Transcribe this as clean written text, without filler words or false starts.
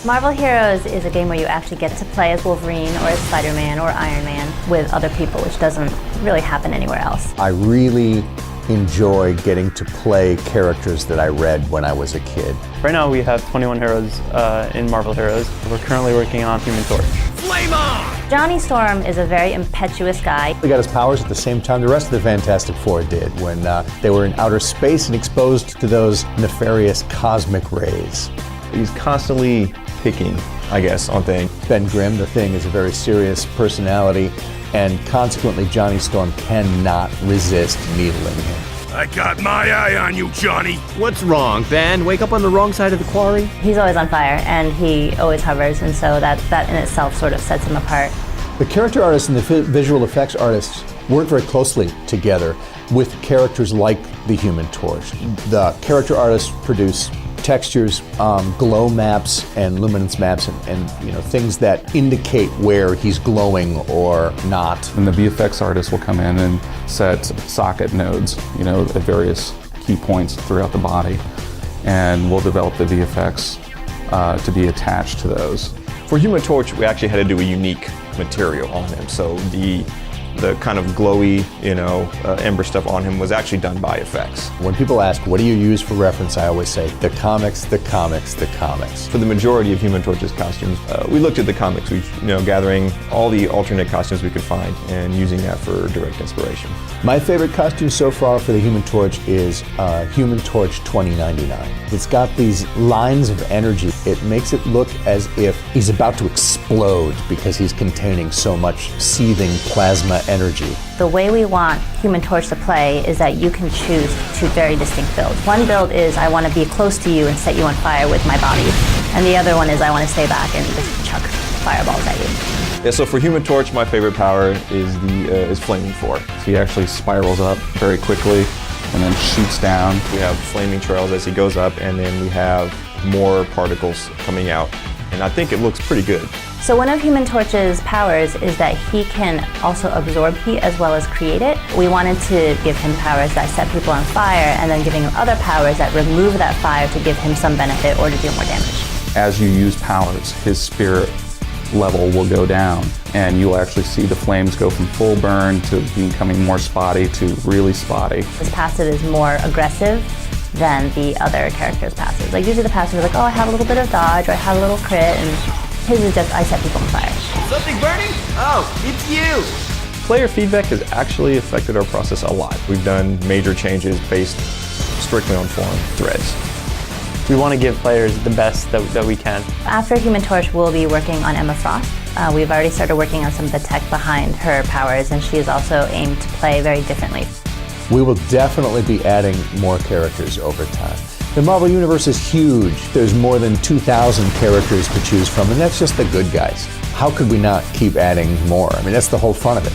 Marvel Heroes is a game where you actually get to play as Wolverine or as Spider-Man or Iron Man with other people, which doesn't really happen anywhere else. I really enjoy getting to play characters that I read when I was a kid. Right now we have 21 heroes in Marvel Heroes. We're currently working on Human Torch. Flame on! Johnny Storm is a very impetuous guy. He got his powers at the same time the rest of the Fantastic Four did when they were in outer space and exposed to those nefarious cosmic rays. He's constantly picking, I guess, on things. Ben Grimm, the Thing, is a very serious personality, and consequently Johnny Storm cannot resist needling him. I got my eye on you, Johnny. What's wrong, Ben? Wake up on the wrong side of the quarry? He's always on fire, and he always hovers, and so that in itself sort of sets him apart. The character artists and the visual effects artists work very closely together with characters like the Human Torch. The character artists produce textures, glow maps and luminance maps and things that indicate where he's glowing or not. And the VFX artist will come in and set socket nodes, at various key points throughout the body, and we'll develop the VFX to be attached to those. For Human Torch, we actually had to do a unique material on him. So the kind of glowy, ember stuff on him was actually done by effects. When people ask, what do you use for reference, I always say, the comics, the comics, the comics. For the majority of Human Torch's costumes, we looked at the comics, gathering all the alternate costumes we could find and using that for direct inspiration. My favorite costume so far for the Human Torch is Human Torch 2099. It's got these lines of energy. It makes it look as if he's about to explode because he's containing so much seething plasma energy. The way we want Human Torch to play is that you can choose two very distinct builds. One build is I want to be close to you and set you on fire with my body, and the other one is I want to stay back and just chuck fireballs at you. Yeah, so for Human Torch, my favorite power is Flaming 4. So he actually spirals up very quickly and then shoots down. We have flaming trails as he goes up, and then we have more particles coming out, and I think it looks pretty good. So one of Human Torch's powers is that he can also absorb heat as well as create it. We wanted to give him powers that set people on fire and then giving him other powers that remove that fire to give him some benefit or to deal more damage. As you use powers, his spirit level will go down, and you'll actually see the flames go from full burn to becoming more spotty to really spotty. His passive is more aggressive than the other character's passive. Like usually the passive is like, oh, I have a little bit of dodge or I have a little crit, and his is just, I set people on fire. Something burning? Oh, it's you! Player feedback has actually affected our process a lot. We've done major changes based strictly on forum threads. We want to give players the best that we can. After Human Torch, we'll be working on Emma Frost. We've already started working on some of the tech behind her powers, and she is also aimed to play very differently. We will definitely be adding more characters over time. The Marvel Universe is huge. There's more than 2,000 characters to choose from, and that's just the good guys. How could we not keep adding more? I mean, that's the whole fun of it.